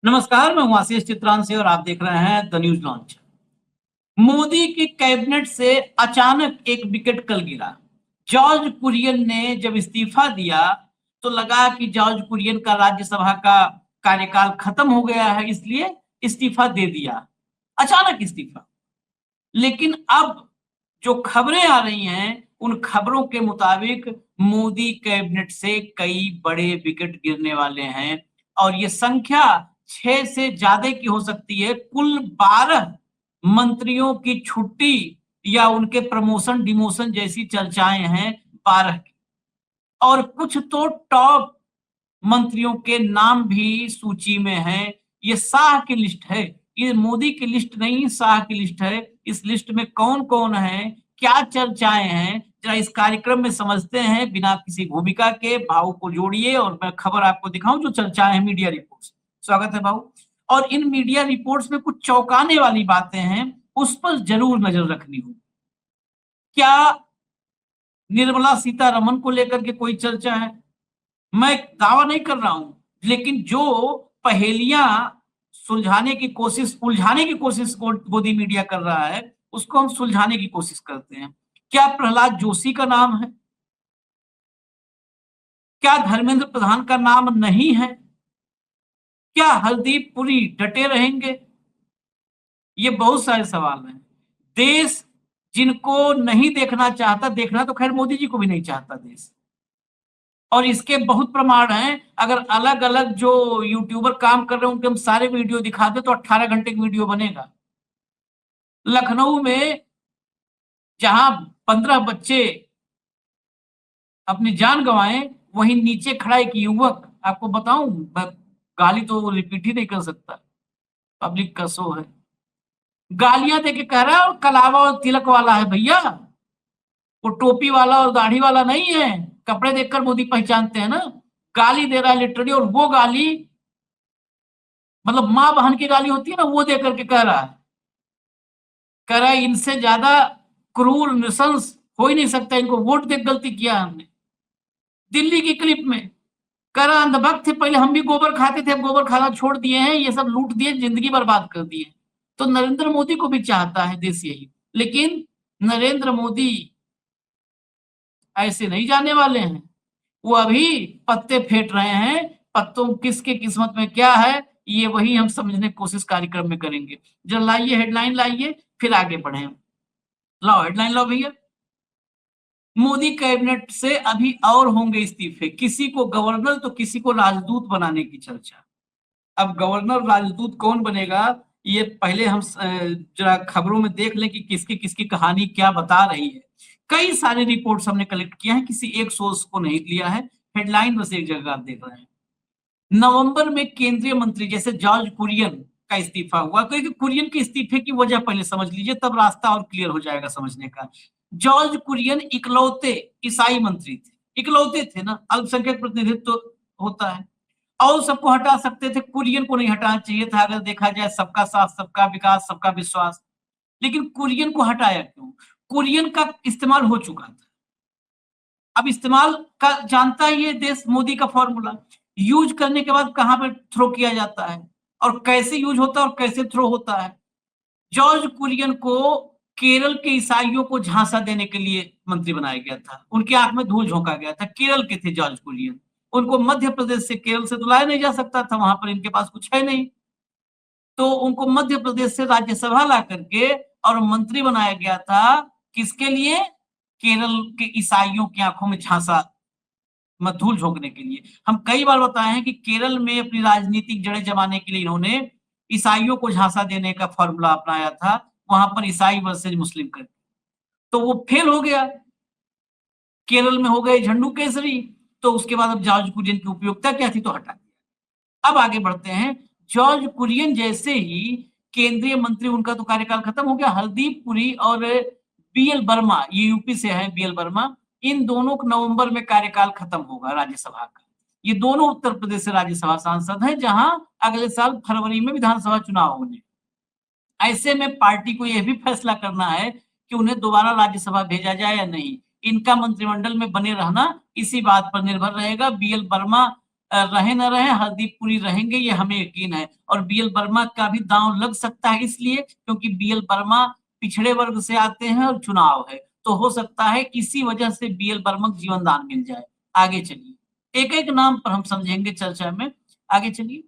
नमस्कार, मैं हूं आशीष चित्रांशी और आप देख रहे हैं द न्यूज लॉन्च। मोदी की कैबिनेट से अचानक एक विकेट कल गिरा। जॉर्ज कुरियन ने जब इस्तीफा दिया तो लगा कि जॉर्ज कुरियन का राज्यसभा का कार्यकाल खत्म हो गया है, इसलिए इस्तीफा दे दिया। अचानक इस्तीफा। लेकिन अब जो खबरें आ रही हैं, उन खबरों के मुताबिक मोदी कैबिनेट से कई बड़े विकेट गिरने वाले हैं और ये संख्या 6 से ज्यादा की हो सकती है। कुल 12 मंत्रियों की छुट्टी या उनके प्रमोशन डिमोशन जैसी चर्चाएं हैं 12 की। और कुछ तो टॉप मंत्रियों के नाम भी सूची में हैं। ये शाह की लिस्ट है, ये मोदी की लिस्ट नहीं, शाह की लिस्ट है। इस लिस्ट में कौन-कौन है, क्या चर्चाएं हैं, जरा इस कार्यक्रम में समझते हैं बिना किसी भूमिका के। भाव को जोड़िए और मैं खबर आपको दिखाऊं जो चर्चाएं हैं मीडिया रिपोर्ट्स। स्वागत है भाव। और इन मीडिया रिपोर्ट्स में कुछ चौंकाने वाली बातें हैं, उस पर जरूर नजर रखनी होगी। क्या निर्मला सीतारमण को लेकर के कोई चर्चा है? मैं दावा नहीं कर रहा हूं, लेकिन जो पहेलियां उलझाने की कोशिश मोदी मीडिया कर रहा है, उसको हम सुलझाने की कोशिश करते हैं। क्या प्रहलाद जोशी का नाम है? क्या धर्मेंद्र प्रधान का नाम नहीं है? क्या हरदीप पुरी डटे रहेंगे? ये बहुत सारे सवाल हैं। देश जिनको नहीं देखना चाहता, देखना तो खैर मोदी जी को भी नहीं चाहता देश, और इसके बहुत प्रमाण हैं। अगर अलग अलग जो यूट्यूबर काम कर रहे हैं उनके हम सारे वीडियो दिखा दे तो 18 घंटे की वीडियो बनेगा। लखनऊ में जहां 15 बच्चे अपनी जान गंवाए, वहीं नीचे खड़ा एक युवक, आपको बताऊं, गाली तो रिपीट ही नहीं कर सकता, पब्लिक का शो है, गालियां देके कह रहा है कलावा और तिलक वाला है भैया, वो टोपी वाला और दाढ़ी वाला नहीं है। कपड़े देखकर मोदी पहचानते हैं ना। गाली दे रहा है लिटरली, और वो गाली मतलब माँ बहन की गाली होती है ना, वो दे करके कह रहा है इनसे ज्यादा क्रूर नृशंस हो ही नहीं सकता, इनको वोट देकर गलती किया हमने। दिल्ली की क्लिप में कह रहा अंधभक्त थे, पहले हम भी गोबर खाते थे, अब गोबर खाना छोड़ दिए हैं, ये सब लूट दिए, जिंदगी बर्बाद कर दिए। तो नरेंद्र मोदी को भी चाहता है देश यही, लेकिन नरेंद्र मोदी ऐसे नहीं जाने वाले हैं। वो अभी पत्ते फेंट रहे हैं। पत्तों किसके किस्मत में क्या है, ये वही हम समझने की कोशिश कार्यक्रम में करेंगे। जरा लाइए हेडलाइन, लाइए फिर आगे बढ़े। लाओ हेडलाइन, लाओ भैया। मोदी कैबिनेट से अभी और होंगे इस्तीफे, किसी को गवर्नर तो किसी को राजदूत बनाने की चर्चा। अब गवर्नर राजदूत कौन बनेगा, ये पहले हम जरा खबरों में देख लें कि किसकी किसकी कहानी क्या बता रही है। कई सारे रिपोर्ट्स हमने कलेक्ट किया है, किसी एक सोर्स को नहीं लिया है। हेडलाइन बस एक जगह आप देख रहे हैं। नवंबर में केंद्रीय मंत्री जैसे जॉर्ज कुरियन का इस्तीफा हुआ, क्योंकि कुरियन के इस्तीफे की वजह पहले समझ लीजिए, तब रास्ता और क्लियर हो जाएगा समझने का। जॉर्ज कुरियन इकलौते ईसाई मंत्री थे, इकलौते थे ना, अल्पसंख्यक प्रतिनिधित्व तो होता है, और सबको हटा सकते थे, कुरियन को नहीं हटाना चाहिए था अगर देखा जाए सबका साथ सबका विकास सबका विश्वास। लेकिन कुरियन को हटाया क्यों? कुरियन का इस्तेमाल हो चुका था। अब इस्तेमाल का जानता है ये देश, मोदी का फॉर्मूला यूज करने के बाद कहां पर थ्रो किया जाता है और कैसे यूज होता है और कैसे थ्रो होता है। जॉर्ज कुरियन को केरल के ईसाइयों को झांसा देने के लिए मंत्री बनाया गया था, उनकी आंख में धूल झोंका गया था। केरल के थे जॉर्ज कुरियन, उनको मध्य प्रदेश से, केरल से तो लाया नहीं जा सकता था, वहां पर इनके पास कुछ है नहीं, तो उनको मध्य प्रदेश से राज्यसभा ला करके और मंत्री बनाया गया था। किसके लिए? केरल के ईसाइयों की आंखों में झांसा, धूल झोंकने के लिए। हम कई बार बताए हैं कि केरल में अपनी राजनीतिक जड़ें जमाने के लिए इन्होंने ईसाइयों को झांसा देने का फॉर्मूला अपनाया था, वहां पर ईसाई वर्सेज मुस्लिम कर, तो वो फेल हो गया। केरल में हो गए झंडू केसरी, तो उसके बाद अब जॉर्ज कुरियन की उपयोगिता क्या थी, तो हटा दिया। अब आगे बढ़ते हैं। जॉर्ज कुरियन जैसे ही केंद्रीय मंत्री, उनका तो कार्यकाल खत्म हो गया। हरदीप पुरी और बीएल वर्मा, ये यूपी से है बीएल वर्मा, इन दोनों को नवंबर में कार्यकाल खत्म होगा राज्यसभा का। ये दोनों उत्तर प्रदेश से राज्यसभा सांसद हैं, जहां अगले साल फरवरी में विधानसभा चुनाव होने। ऐसे में पार्टी को यह भी फैसला करना है कि उन्हें दोबारा राज्यसभा भेजा जाए या नहीं। इनका मंत्रिमंडल में बने रहना इसी बात पर निर्भर रहेगा। बीएल वर्मा रहे न रहे हरदीप पुरी रहेंगे, ये हमें यकीन है। और बीएल वर्मा का भी दांव लग सकता है, इसलिए क्योंकि बीएल वर्मा पिछड़े वर्ग से आते हैं और चुनाव है, तो हो सकता है इसी वजह से बीएल वर्मा को जीवन दान मिल जाए। आगे चलिए, एक एक नाम पर हम समझेंगे चर्चा में। आगे चलिए।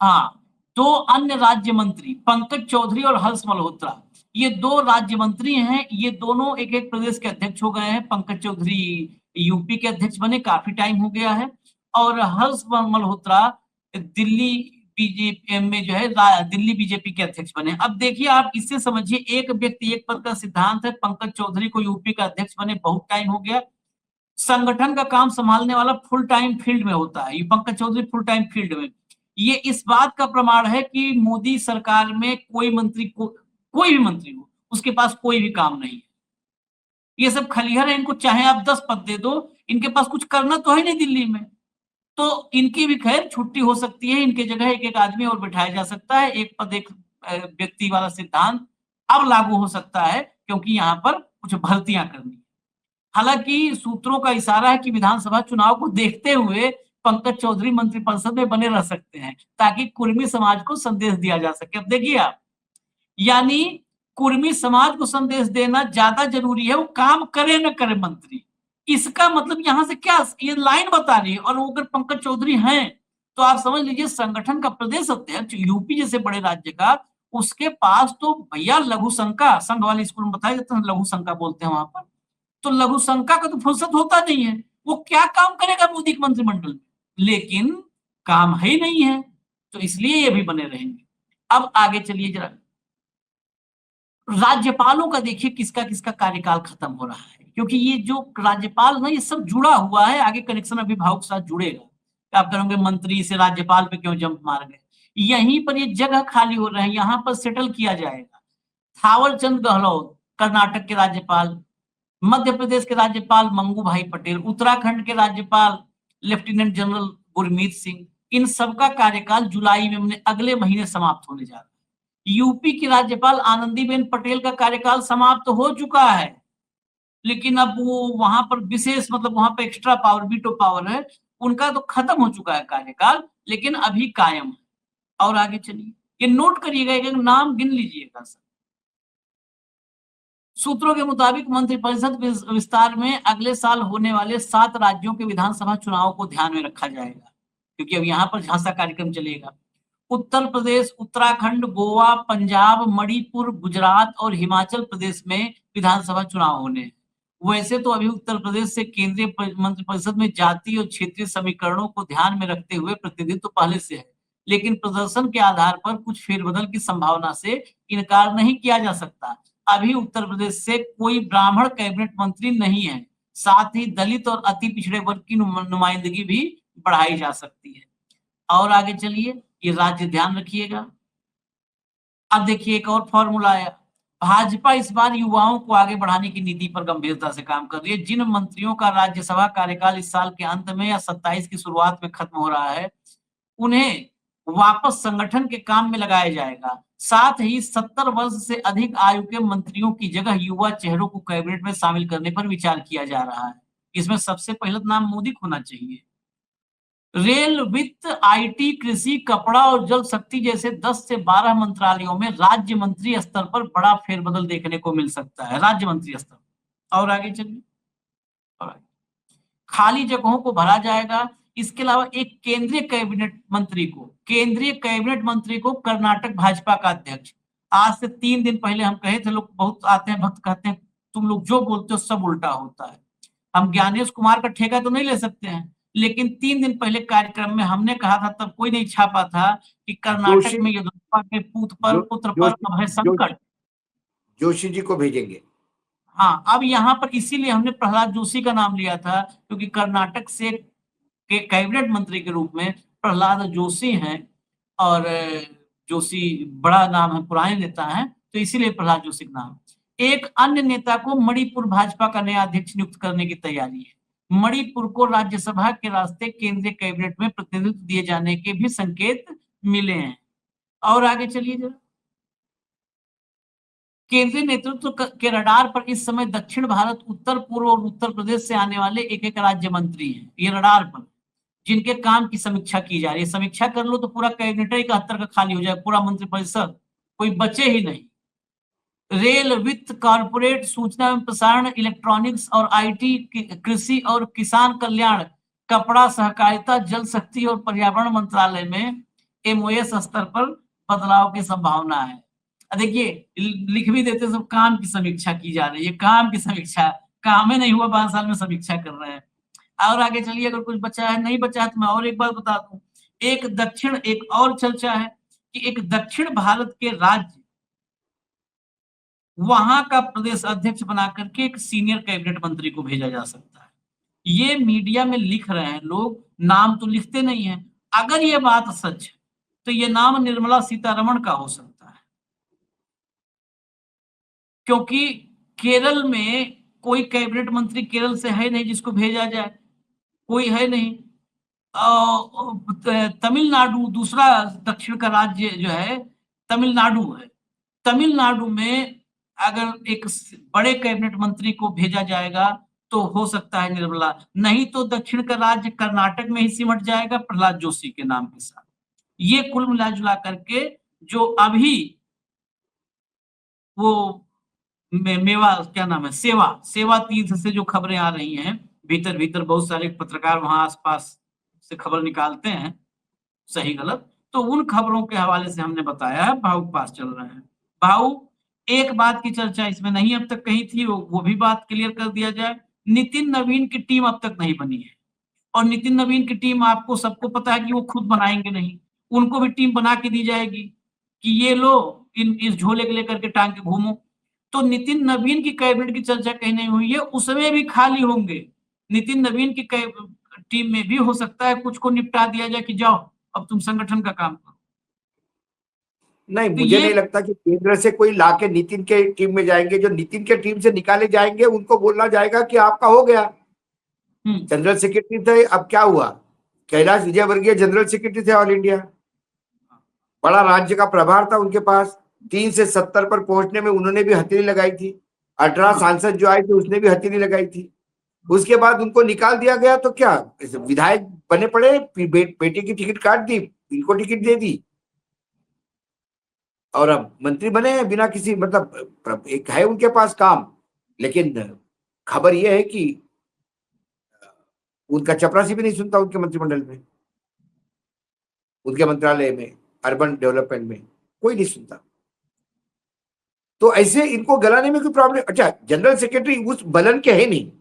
हाँ, दो अन्य राज्य मंत्री पंकज चौधरी और हर्ष मल्होत्रा, ये दो राज्य मंत्री हैं। ये दोनों एक एक प्रदेश के अध्यक्ष हो गए हैं। पंकज चौधरी यूपी के अध्यक्ष बने, काफी टाइम हो गया है। और हर्ष मल्होत्रा दिल्ली बीजेपी में जो है दिल्ली बीजेपी के अध्यक्ष बने। अब देखिए, आप इससे समझिए, एक व्यक्ति एक पद का सिद्धांत है। पंकज चौधरी को यूपी का अध्यक्ष बने बहुत टाइम हो गया। संगठन का काम संभालने वाला फुल टाइम फील्ड में होता है, ये Pankaj Chaudhary full time field में। ये इस बात का प्रमाण है कि मोदी सरकार में कोई मंत्री को, कोई भी मंत्री हो, उसके पास कोई भी काम नहीं है। ये सब खलिहर है, इनको चाहे आप 10 पद दे दो, इनके पास कुछ करना तो है नहीं दिल्ली में। तो इनकी भी खैर छुट्टी हो सकती है, इनके जगह एक एक आदमी और बिठाया जा सकता है। एक पद एक व्यक्ति वाला सिद्धांत अब लागू हो सकता है, क्योंकि यहाँ पर कुछ भर्तियां करनी है। हालांकि सूत्रों का इशारा है कि विधानसभा चुनाव को देखते हुए पंकज चौधरी मंत्रिपरिषद में बने रह सकते हैं, ताकि कुर्मी समाज को संदेश दिया जा सके। अब देखिए आप, यानी कुर्मी समाज को संदेश देना ज्यादा जरूरी है, वो काम करे न करे मंत्री। इसका मतलब यहां से क्या, ये लाइन बता रही है। और वो अगर पंकज चौधरी हैं, तो आप समझ लीजिए संगठन का प्रदेश अध्यक्ष यूपी जैसे बड़े राज्य का, उसके पास तो भैया लघु शंका, संघ वाले स्कूल में बताया जाता है, लघु शंका बोलते हैं वहां पर। तो लघु शंका का तो फुर्सत होता नहीं है, वो क्या काम करेगा मोदी के मंत्रिमंडल में। लेकिन काम है ही नहीं है, तो इसलिए ये भी बने रहेंगे। अब आगे चलिए जरा, राज्यपालों का देखिए किसका किसका कार्यकाल खत्म हो रहा है, क्योंकि ये जो राज्यपाल ना, ये सब जुड़ा हुआ है, आगे कनेक्शन अभिभावक के साथ जुड़ेगा। आप कहोगे मंत्री से राज्यपाल पे क्यों जंप मार गए, यहीं पर ये जगह खाली हो रहा है, यहाँ पर सेटल किया जाएगा। थावर चंद गहलोत कर्नाटक के राज्यपाल, मध्य प्रदेश के राज्यपाल मंगू भाई पटेल, उत्तराखंड के राज्यपाल लेफ्टिनेंट जनरल गुरमीत सिंह, इन सबका कार्यकाल जुलाई में अगले महीने समाप्त होने जा रहा है। यूपी की राज्यपाल आनंदीबेन पटेल का कार्यकाल समाप्त हो चुका है, लेकिन अब वो वहां पर विशेष, मतलब वहां पर एक्स्ट्रा पावर, वीटो पावर है, उनका तो खत्म हो चुका है कार्यकाल, लेकिन अभी कायम है। और आगे चलिए, ये नोट करिएगा, एक नाम गिन लीजिएगा सर। सूत्रों के मुताबिक मंत्रिपरिषद विस्तार में अगले साल होने वाले 7 राज्यों के विधानसभा चुनाव को ध्यान में रखा जाएगा, क्योंकि अब यहाँ पर झांसा कार्यक्रम चलेगा। उत्तर प्रदेश, उत्तराखंड, गोवा, पंजाब, मणिपुर, गुजरात और हिमाचल प्रदेश में विधानसभा चुनाव होने हैं। वैसे तो अभी उत्तर प्रदेश से केंद्रीय मंत्रिपरिषद में जाति और क्षेत्रीय समीकरणों को ध्यान में रखते हुए प्रतिनिधित्व पहले से है, लेकिन प्रदर्शन के आधार पर कुछ फेरबदल की संभावना से इनकार नहीं किया जा सकता। अभी उत्तर प्रदेश से कोई ब्राह्मण कैबिनेट मंत्री नहीं है, साथ ही दलित और अति पिछड़े वर्ग की नुमाइंदगी भी बढ़ाई जा सकती है। और आगे चलिए, ये राज्य ध्यान रखिएगा। अब देखिए, एक और फॉर्मूला आया। भाजपा इस बार युवाओं को आगे बढ़ाने की नीति पर गंभीरता से काम कर रही है। जिन मंत्रियों का राज्यसभा कार्यकाल इस साल के अंत में या 27 की शुरुआत में खत्म हो रहा है, उन्हें वापस संगठन के काम में लगाया जाएगा। साथ ही 70 वर्ष से अधिक आयु के मंत्रियों की जगह युवा चेहरों को कैबिनेट में शामिल करने पर विचार किया जा रहा है। इसमें सबसे पहले नाम मोदी को होना चाहिए। रेल, वित्त, आईटी, कृषि, कपड़ा और जल शक्ति जैसे 10 से 12 मंत्रालयों में राज्य मंत्री स्तर पर बड़ा फेरबदल देखने को मिल सकता है, राज्य मंत्री स्तर। और आगे चलिए, खाली जगहों को भरा जाएगा। इसके अलावा एक केंद्रीय कैबिनेट मंत्री को कर्नाटक भाजपा का अध्यक्ष, आज से 3 दिन पहले हम कहे थे, लोग बहुत आते हैं भक्त कहते हैं तुम लोग जो बोलते हो सब उल्टा होता है। हम ज्ञानेश कुमार का ठेका तो नहीं ले सकते हैं, लेकिन 3 दिन पहले कार्यक्रम में हमने कहा था, तब कोई नहीं छापा था, कि कर्नाटक में येदियुरप्पा के पुत्र पर अब है संकट। जोशी जी को भेजेंगे। हाँ, अब यहाँ पर इसीलिए हमने प्रहलाद जोशी का नाम लिया था, क्योंकि कर्नाटक से के कैबिनेट मंत्री के रूप में प्रहलाद जोशी हैं, और जोशी बड़ा नाम है, पुराने नेता हैं, तो इसीलिए प्रहलाद जोशी का नाम। एक अन्य नेता को मणिपुर भाजपा का नया अध्यक्ष नियुक्त करने की तैयारी है। मणिपुर को राज्यसभा के रास्ते केंद्रीय कैबिनेट में प्रतिनिधित्व दिए जाने के भी संकेत मिले हैं। और आगे चलिए जरा, केंद्रीय नेतृत्व के रडार पर इस समय दक्षिण भारत, उत्तर पूर्व और उत्तर प्रदेश से आने वाले एक-एक राज्य मंत्री हैं। ये रडार पर, जिनके काम की समीक्षा की जा रही है। समीक्षा कर लो तो पूरा कैबिनेट ही 71 का खाली हो जाए, पूरा मंत्रिपरिषद, कोई बचे ही नहीं। रेल, वित्त, कॉर्पोरेट, सूचना एवं प्रसारण, इलेक्ट्रॉनिक्स और आईटी, कृषि और किसान कल्याण, कपड़ा, सहकारिता, जल शक्ति और पर्यावरण मंत्रालय में एमओएस स्तर पर बदलाव की संभावना है। देखिए, लिख भी देते सब, काम की समीक्षा की जा रही है, काम की समीक्षा, काम ही नहीं हुआ 5 साल में समीक्षा कर रहे हैं। और आगे चलिए, अगर कुछ बचा है, नहीं बचा है तो मैं और एक बात बता दूं। एक और चर्चा है कि एक दक्षिण भारत के राज्य वहां का प्रदेश अध्यक्ष बना करके एक सीनियर कैबिनेट मंत्री को भेजा जा सकता है। ये मीडिया में लिख रहे हैं लोग, नाम तो लिखते नहीं है। अगर ये बात सच है तो ये नाम निर्मला सीतारमण का हो सकता है, क्योंकि केरल में कोई कैबिनेट मंत्री केरल से है नहीं जिसको भेजा जाए, कोई है नहीं। तमिलनाडु दूसरा दक्षिण का राज्य जो है, तमिलनाडु है। तमिलनाडु में अगर एक बड़े कैबिनेट मंत्री को भेजा जाएगा तो हो सकता है निर्मला, नहीं तो दक्षिण का राज्य कर्नाटक में ही सिमट जाएगा प्रहलाद जोशी के नाम के साथ। ये कुल मिला जुला करके जो अभी वो मेवा क्या नाम है, सेवा तीर्थ से जो खबरें आ रही हैं, भीतर भीतर बहुत सारे पत्रकार वहां आसपास से खबर निकालते हैं, सही गलत, तो उन खबरों के हवाले से हमने बताया है भाऊ पास चल रहे हैं। भाऊ, एक बात की चर्चा इसमें नहीं अब तक कही थी, वो भी बात क्लियर कर दिया जाए। नितिन नवीन की टीम अब तक नहीं बनी है, और नितिन नवीन की टीम आपको सबको पता है कि वो खुद बनाएंगे नहीं, उनको भी टीम बना के दी जाएगी कि ये लो, इस झोले के लेकर के टांग के घूमो। तो नितिन नवीन की कैबिनेट की चर्चा कहीं नहीं हुई है, उसमें भी खाली होंगे। नितिन नवीन की टीम में भी हो सकता है कुछ को निपटा दिया जाए कि जाओ अब तुम संगठन का काम करो। नहीं, तो मुझे ये नहीं लगता कि केंद्र से कोई लाके नितिन के टीम में जाएंगे। जो नितिन के टीम से निकाले जाएंगे उनको बोलना जाएगा कि आपका हो गया, जनरल सेक्रेटरी थे, अब क्या हुआ? कैलाश विजयवर्गीय जनरल सेक्रेटरी थे ऑल इंडिया, बड़ा राज्य का प्रभार था उनके पास। 3 से 70 पर पहुंचने में उन्होंने भी हथेली लगाई थी। 18 सांसद जो आए थे उसने भी हथेली लगाई थी। उसके बाद उनको निकाल दिया गया तो क्या विधायक बने पड़े, बेटे की टिकट काट दी, इनको टिकट दे दी और अब मंत्री बने हैं बिना किसी, मतलब एक है उनके पास काम। लेकिन खबर यह है कि उनका चपरासी भी नहीं सुनता उनके मंत्रिमंडल में, उनके मंत्रालय में, अर्बन डेवलपमेंट में कोई नहीं सुनता। तो ऐसे इनको गलाने में कोई प्रॉब्लम। अच्छा, जनरल सेक्रेटरी उस बलन के है नहीं।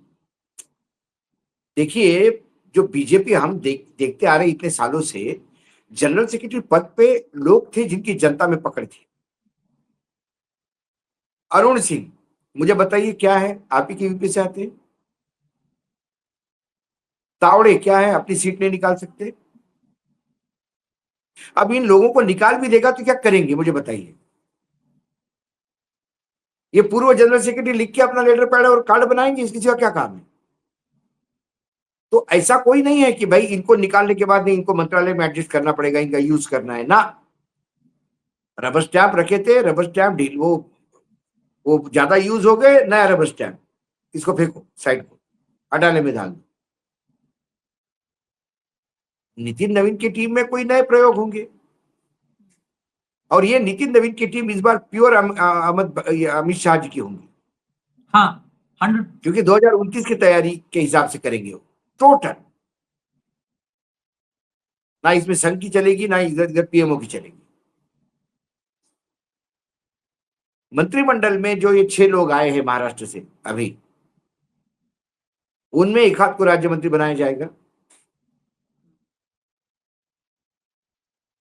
देखिए, जो बीजेपी हम देखते आ रहे इतने सालों से, जनरल सेक्रेटरी पद पे लोग थे जिनकी जनता में पकड़ थी। अरुण सिंह, मुझे बताइए क्या है, आप ही की यूपी से आते हैं। तावड़े क्या है, अपनी सीट नहीं निकाल सकते। अब इन लोगों को निकाल भी देगा तो क्या करेंगे, मुझे बताइए। ये पूर्व जनरल सेक्रेटरी लिख के अपना लेटर पैड और कार्ड बनाएंगे, इसके सिवा क्या काम है? तो ऐसा कोई नहीं है कि भाई इनको निकालने के बाद नहीं, इनको मंत्रालय में एडजस्ट करना पड़ेगा, इनका यूज करना है ना। रबर स्टैंप रखे थे, रबर स्टैंप ढील, वो ज्यादा यूज हो गए, नया रबर स्टैंप, इसको फेंको साइड को, अडाले में डाल दो। नितिन नवीन की टीम में कोई नए प्रयोग होंगे, और ये नितिन नवीन की टीम इस बार प्योर अमित शाह जी की होंगी। हाँ, 100, क्योंकि 2029 की तैयारी के हिसाब से करेंगे वो टोटल। ना इसमें संघ की चलेगी, ना इधर इधर पीएमओ की चलेगी। मंत्रिमंडल में जो ये 6 लोग आए हैं महाराष्ट्र से अभी, उनमें एक हाथ को राज्य मंत्री बनाया जाएगा,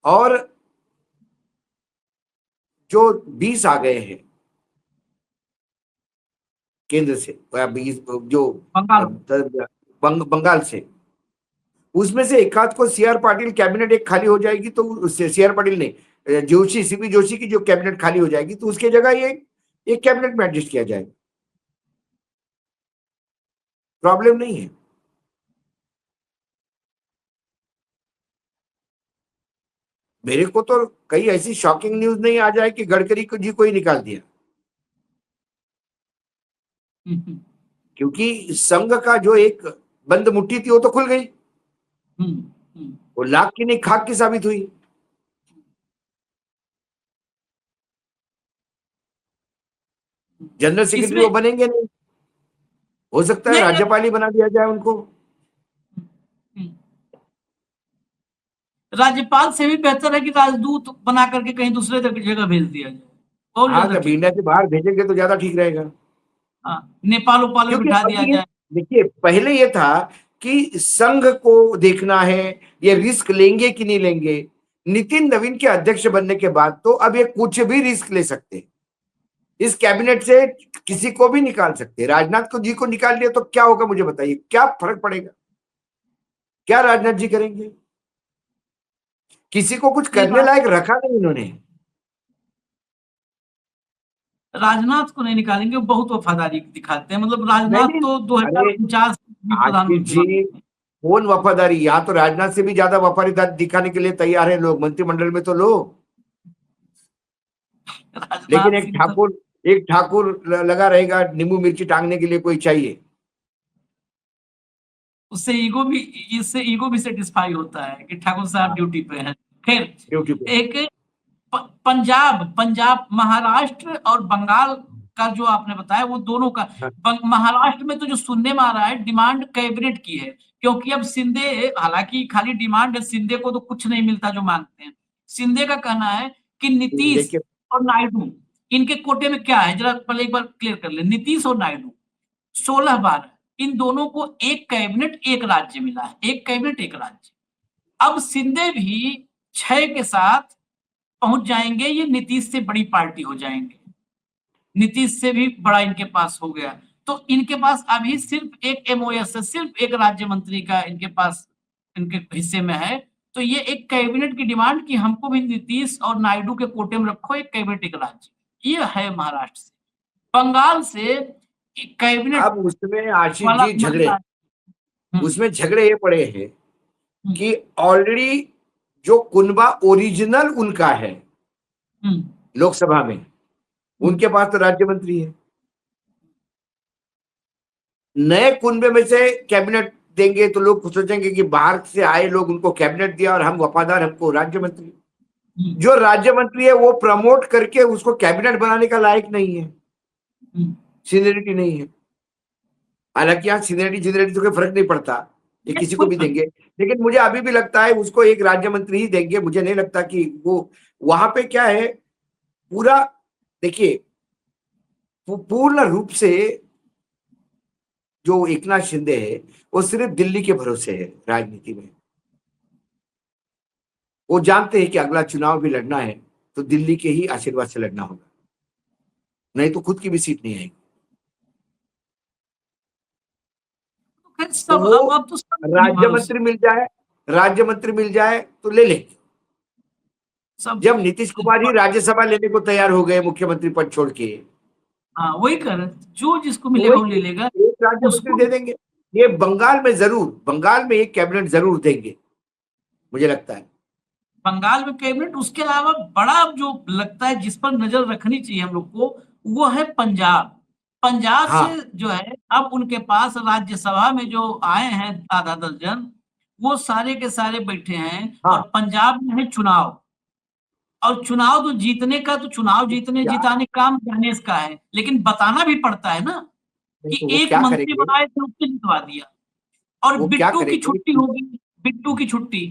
और जो 20 आ गए हैं केंद्र से, 20 जो बंगाल, बंगाल से, उसमें से एक आध को सीआर पाटिल कैबिनेट एक खाली हो जाएगी, तो सीआर पाटिल ने जोशी, सीपी जोशी की जो कैबिनेट खाली हो जाएगी तो उसके जगह ये एक कैबिनेट में एडजस्ट किया जाएगा, प्रॉब्लम नहीं है। मेरे को तो कई ऐसी शॉकिंग न्यूज नहीं आ जाए कि गडकरी को जी को ही निकाल दिया। हम्म, क्योंकि संघ का जो एक बंद मुट्ठी थी वो तो खुल गई, हम्म। वो लाख की नहीं खाक की साबित हुई। जनरल सेक्रेटरी इसमें वो बनेंगे नहीं, हो सकता है नहीं, राज्यपाल ही बना दिया जाए उनको। हम्म, राज्यपाल से भी बेहतर है कि राजदूत बना करके कहीं दूसरे जगह भेज दिया जाए, और हाँ, ज्यादा जब ठीक इंडिया है। से बाहर भेजेंगे तो ज्यादा ठीक रहेगा। हाँ, नेपाल उपाल में क्योंकि बिठा दिया अभी जाए। देखिए, पहले ये था कि संघ को देखना है, ये रिस्क लेंगे कि नहीं लेंगे। नितिन नवीन के अध्यक्ष बनने के बाद तो अब ये कुछ भी रिस्क ले सकते हैं। इस कैबिनेट से किसी को भी निकाल सकते हैं। राजनाथ को जी को निकाल दिया तो क्या होगा, मुझे बताइए, क्या फर्क पड़ेगा? क्या राजनाथ जी करेंगे? किसी को कुछ नहीं, करने लायक रखा नहीं इन्होंने। राजनाथ को नहीं निकालेंगे, वो बहुत वफादारी दिखाते हैं, मतलब नहीं राजनाथ नहीं, तो अरे 2049 भी आशीष प्रधानमंत्री जी, बने। कौन वफादारी? यहाँ तो राजनाथ से भी ज्यादा वफादारी दिखाने के लिए तैयार है लोग, मंत्रिमंडल में तो लोग। लेकिन राजनाथ सिंह तो एक ठाकुर लगा रहेगा नींबू मिर्ची टांगने के लिए, कोई चाहिए। उससे ईगो भी इससे ईगो भी सेटिस्फाई होता है कि ठाकुर साहब हाँ, ड्यूटी पे हैं। खैर, ड्यूटी पे। एक पंजाब पंजाब महाराष्ट्र और बंगाल का जो आपने बताया वो दोनों का। हाँ, महाराष्ट्र में तो जो सुनने में आ रहा है, डिमांड कैबिनेट की है, क्योंकि अब शिंदे, हालांकि खाली डिमांड है, शिंदे को तो कुछ नहीं मिलता जो मांगते हैं। शिंदे का कहना है कि नीतीश देखिए, और नायडू, इनके कोटे में क्या है, जरा पहले एक बार क्लियर कर ले। नीतीश और नायडू 16 बार, इन दोनों को एक कैबिनेट एक राज्य मिला है, एक कैबिनेट एक राज्य। अब शिंदे भी 6 के साथ पहुंच जाएंगे, ये नीतीश से बड़ी पार्टी हो जाएंगे, नीतीश से भी बड़ा इनके पास हो गया। तो इनके पास अभी सिर्फ एक एमओएस है, सिर्फ एक राज्य मंत्री का इनके पास, इनके हिस्से में है। तो ये एक कैबिनेट की डिमांड कि हमको भी नीतीश और नायडू के कोटे में रखो, एक कैबिनेट एक राज्य, ये है महाराष्ट्र से। बंगाल से एक कैबिनेट अब उसमें आशीष वाला जी झगड़े, मसला। हम्म, उसमें झगड़े ये पड़े हैं हम्म, कि ऑलरेडी जो कुनबा ओरिजिनल उनका है हम्म, लोकसभा में, हम्म, उनके पास तो राज्य मंत्री है। नए कुनबे में से कैबिनेट देंगे तो लोग सोचेंगे कि बाहर से आए लोग उनको कैबिनेट दिया और हम वफादार, हमको राज्य मंत्री। हम्म, जो राज्य मंत्री है वो प्रमोट करके उसको कैबिनेट बनाने का लायक नहीं है, हम्म। सीनियरिटी नहीं है। हालांकि यहाँ सीनियरिटी तो कोई फर्क नहीं पड़ता, ये ये किसी को कोई भी फर्क देंगे। लेकिन मुझे अभी भी लगता है उसको एक राज्य मंत्री ही देंगे। मुझे नहीं लगता कि वो वहां पे क्या है पूरा। देखिए, पूर्ण रूप से जो एकनाथ शिंदे है वो सिर्फ दिल्ली के भरोसे है राजनीति में। वो जानते हैं कि अगला चुनाव भी लड़ना है तो दिल्ली के ही आशीर्वाद से लड़ना होगा, नहीं तो खुद की भी सीट नहीं आएगी। नहीं। खैर, तो सब वो अब तो सब राज्य भरोसे, मंत्री मिल जाए, राज्य मंत्री मिल जाए तो ले लेंगे। सब। जब नीतीश कुमार ही राज्यसभा लेने को तैयार हो गए मुख्यमंत्री पद छोड़ के, हाँ, वही कर रहे हैं। जो जिसको तो मिलेगा वो ले वही लेगा एक राज्य मंत्री उसको। दे देंगे। ये बंगाल में जरूर, बंगाल में एक कैबिनेट जरूर देंगे, मुझे लगता है। बंगाल में कैबिनेट, उसके अलावा बड़ा जो लगता है जिस पर नजर रखनी चाहिए हम लोग को, वो है पंजाब। पंजाब से हाँ, जो है, अब उनके पास राज्यसभा में जो आए हैं आधा दर्जन, वो सारे के सारे बैठे हैं। और हाँ। पंजाब में है चुनाव, और चुनाव तो जीतने का, तो चुनाव तो जीतने क्या, जिताने काम गणेश का है, लेकिन बताना भी पड़ता है ना नहीं कि तो वो एक क्या मंत्री करेंगे? बनाए थे उसको जितवा दिया। और वो क्या बिट्टू की करेंगे छुट्टी कि होगी, बिट्टू की छुट्टी,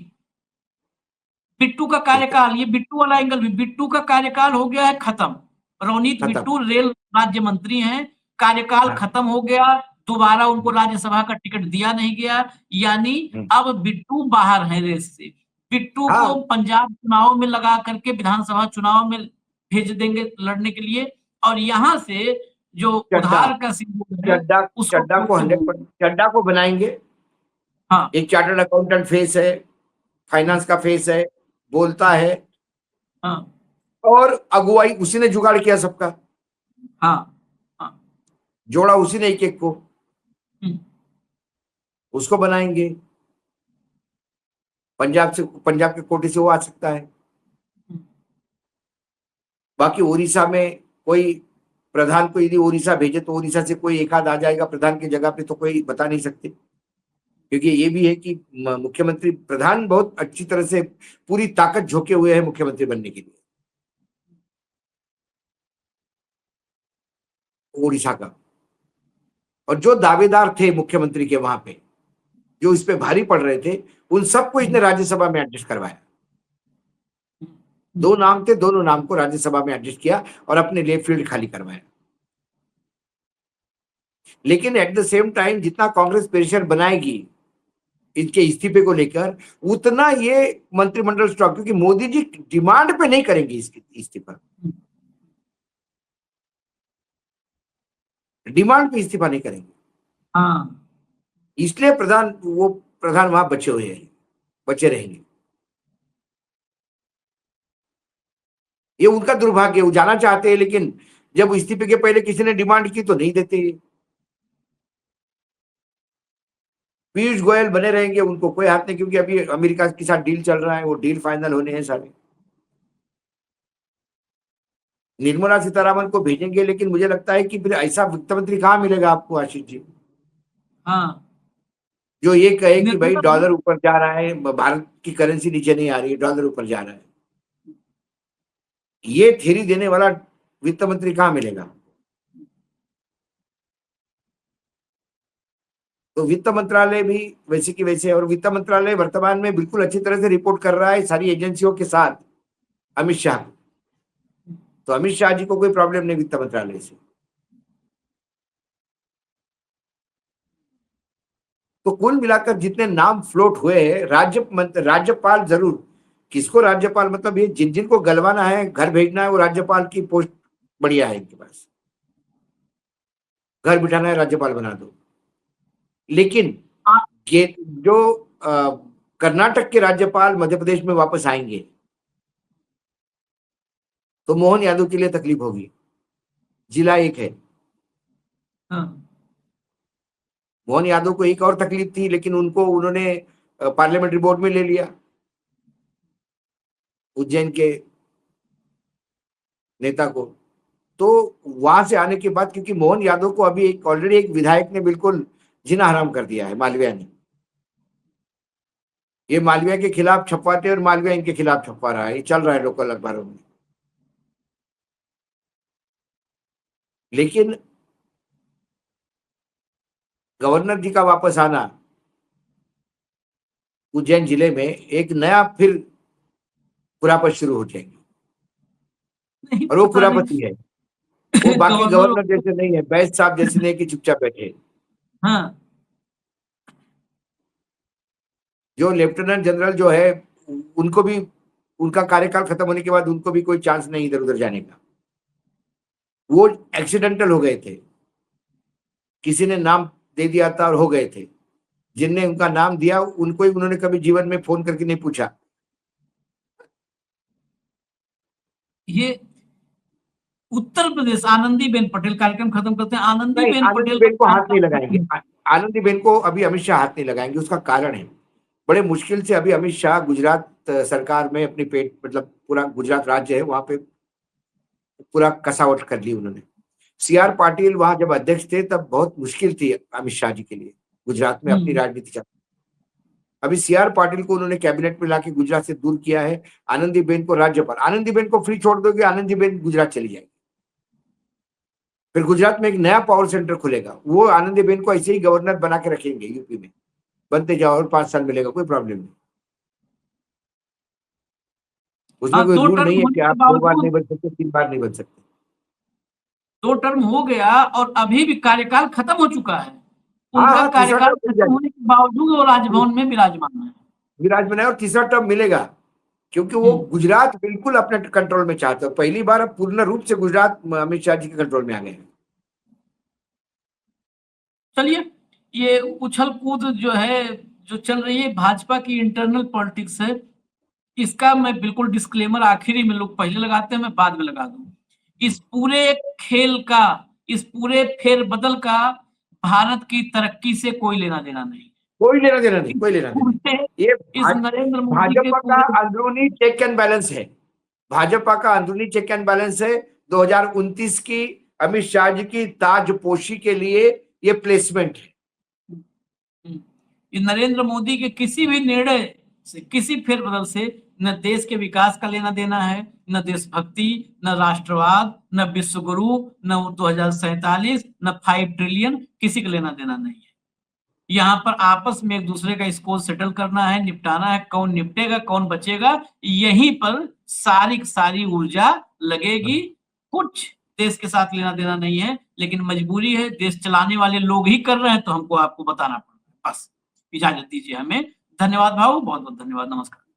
बिट्टू का देखो, कार्यकाल, ये बिट्टू वाला एंगल भी, बिट्टू का कार्यकाल हो गया है खत्म। रोनित खत्म। बिट्टू रेल राज्य मंत्री हैं, कार्यकाल हाँ, खत्म हो गया, दोबारा उनको राज्यसभा का टिकट दिया नहीं गया। यानी हम्म, अब बिट्टू बाहर है रेस से। बिट्टू को हाँ। पंजाब चुनाव में लगा करके विधानसभा चुनाव में भेज देंगे लड़ने के लिए, और यहां से जो चड्डा, उधार का सिंबल है चड्डा, उसको चड्डा फिर को से 100% चड्डा को बनाएंगे। हाँ, एक चार्टर्ड अकाउंटेंट फेस है, फाइनेंस का फेस है, बोलता है, हाँ, और अगुवाई उसी ने जुगाड़ किया सबका, हाँ, हाँ, जोड़ा उसी ने एक एक को, हम्म, उसको बनाएंगे। पंजाब से, पंजाब के कोटे से वो आ सकता है। हम्म, बाकी उड़ीसा में कोई प्रधान को यदि ओडिशा भेजे तो ओडिशा से कोई एक आध आ जाएगा प्रधान की जगह पे, तो कोई बता नहीं सकते। क्योंकि ये भी है कि मुख्यमंत्री प्रधान बहुत अच्छी तरह से पूरी ताकत झोंके हुए हैं मुख्यमंत्री बनने के लिए ओडिशा का। और जो दावेदार थे मुख्यमंत्री के वहां पे, जो इस पे भारी पड़ रहे थे, उन सबको इसने राज्यसभा में एडजस्ट करवाया। दो नाम थे, दोनों नाम को राज्यसभा में एडजस्ट किया और अपने लिए फील्ड खाली करवाया। लेकिन एट द सेम टाइम जितना कांग्रेस प्रेशर बनाएगी इनके इस्तीफे को लेकर, उतना ये मंत्रिमंडल स्टॉक, क्योंकि मोदी जी डिमांड पे नहीं करेंगे इसकी इस्तीफा, डिमांड पे इस्तीफा नहीं करेंगे। हाँ, इसलिए प्रधान वहां बचे रहेंगे। ये उनका दुर्भाग्य, वो जाना चाहते हैं, लेकिन जब इस्तीफे के पहले किसी ने डिमांड की तो नहीं देते। पीयूष गोयल बने रहेंगे, उनको कोई हाथ नहीं, क्योंकि अभी अमेरिका के साथ डील चल रहा है, वो डील फाइनल होने हैं सारे। निर्मला सीतारामन को भेजेंगे, लेकिन मुझे लगता है कि फिर ऐसा वित्त मंत्री कहाँ मिलेगा आपको आशीष जी, हाँ, जो ये कहे कि भाई निर्मला डॉलर ऊपर जा रहा है, भारत की करेंसी नीचे नहीं आ रही है, डॉलर ऊपर जा रहा है। ये थ्योरी देने वाला वित्त मंत्री कहाँ मिलेगा? तो वित्त मंत्रालय भी वैसे की वैसे, और वित्त मंत्रालय वर्तमान में बिल्कुल अच्छी तरह से रिपोर्ट कर रहा है सारी एजेंसियों के साथ अमित शाह। तो अमित शाह जी को कोई प्रॉब्लम नहीं वित्त मंत्रालय से। तो कुल मिलाकर जितने नाम फ्लोट हुए हैं, राज्यपाल जरूर, किसको राज्यपाल मतलब ये जिनको गलवाना है, घर भेजना है, वो राज्यपाल की पोस्ट बढ़िया है इनके पास, घर बिठाना है राज्यपाल बना दो। लेकिन ये जो कर्नाटक के राज्यपाल मध्य प्रदेश में वापस आएंगे तो मोहन यादव के लिए तकलीफ होगी। जिला एक है, हाँ, मोहन यादव को एक और तकलीफ थी, लेकिन उन्होंने पार्लियामेंट्री बोर्ड में ले लिया उज्जैन के नेता को। तो वहां से आने के बाद, क्योंकि मोहन यादव को अभी ऑलरेडी एक विधायक ने बिल्कुल जीना हराम कर दिया है, मालविया ने। ये मालविया के खिलाफ छपवाते और मालविया इनके खिलाफ छपवा रहा है, ये चल रहा है लोकल अखबारों में। लेकिन गवर्नर जी का वापस आना उज्जैन जिले में एक नया फिर खुरापत शुरू हो जाएगी। और वो खुरापती है, वो बाकी गवर्नर जैसे नहीं है, बैस साहब जैसे नहीं कि चुपचाप बैठे। हाँ, जो लेफ्टिनेंट जनरल जो है, उनको भी उनका कार्यकाल खत्म होने के बाद उनको भी कोई चांस नहीं इधर उधर जाने का। वो एक्सीडेंटल हो गए थे, किसी ने नाम दे दिया था और हो गए थे। जिनने उनका नाम दिया उनको ही उन्होंने कभी जीवन में फोन करके नहीं पूछा। ये उत्तर प्रदेश, आनंदीबेन पटेल, कार्यक्रम खत्म करते हैं। आनंदीबेन पटेल को हाथ नहीं लगाएंगे, आनंदीबेन को अभी अमित शाह हाथ नहीं लगाएंगे। उसका कारण है, बड़े मुश्किल से अभी अमित शाह गुजरात सरकार में अपनी मतलब पूरा गुजरात राज्य है, वहां पे पूरा कसावट कर ली उन्होंने। सीआर पाटिल वहां जब अध्यक्ष थे तब बहुत मुश्किल थी अमित शाह जी के लिए गुजरात में अपनी राजनीति चलाना। अभी सीआर पाटिल को उन्होंने कैबिनेट में लाके गुजरात से दूर किया है। आनंदीबेन को राज्यपाल, आनंदीबेन को फ्री छोड़ दोगे, आनंदीबेन गुजरात चली जाएगी। फिर गुजरात में एक नया पावर सेंटर खुलेगा, वो आनंदीबेन को ऐसे ही गवर्नर बना के रखेंगे यूपी में, बनते जाओ और 5 साल मिलेगा, कोई प्रॉब्लम नहीं। उसमें कोई रूल नहीं है कि आप 2 बार नहीं बन सकते, 3 बार नहीं बन सकते। 2 टर्म हो गया और अभी भी कार्यकाल खत्म हो चुका है। उनका कार्यकाल खत्म होने के बावजूद वो राजभवन में विराजमान है और तीसरा टर्म मिलेगा, क्योंकि वो गुजरात बिल्कुल अपने कंट्रोल में चाहते हो। पहली बार अब पूर्ण रूप से गुजरात अमित शाह जी के कंट्रोल में आ गए हैं। चलिए, ये उछल कूद जो है, जो चल रही है भाजपा की इंटरनल पॉलिटिक्स है, इसका मैं बिल्कुल डिस्क्लेमर आखिरी में लोग पहले लगाते हैं, मैं बाद में लगा दूं। इस पूरे खेल का, इस पूरे फेरबदल का भारत की तरक्की से कोई लेना देना नहीं, कोई लेना देना नहीं, कोई लेना देना। ये नरेंद्र मोदी भाजपा का अंदरूनी चेक एंड बैलेंस है, भाजपा का अंदरूनी चेक एंड बैलेंस है। 2029 की अमित शाह जी की ताजपोशी के लिए ये प्लेसमेंट है। ये नरेंद्र मोदी के किसी भी निर्णय से, किसी फेरबदल से न देश के विकास का लेना देना है, न देशभक्ति, न राष्ट्रवाद, न विश्व गुरु, न 2047, न 5 ट्रिलियन, किसी का लेना देना नहीं है। यहाँ पर आपस में एक दूसरे का इसको सेटल करना है, निपटाना है, कौन निपटेगा कौन बचेगा, यहीं पर सारी ऊर्जा लगेगी। कुछ देश के साथ लेना देना नहीं है, लेकिन मजबूरी है, देश चलाने वाले लोग ही कर रहे हैं, तो हमको आपको बताना पड़ रहा है। बस इजाजत दीजिए हमें। धन्यवाद भाऊ, बहुत बहुत धन्यवाद, नमस्कार।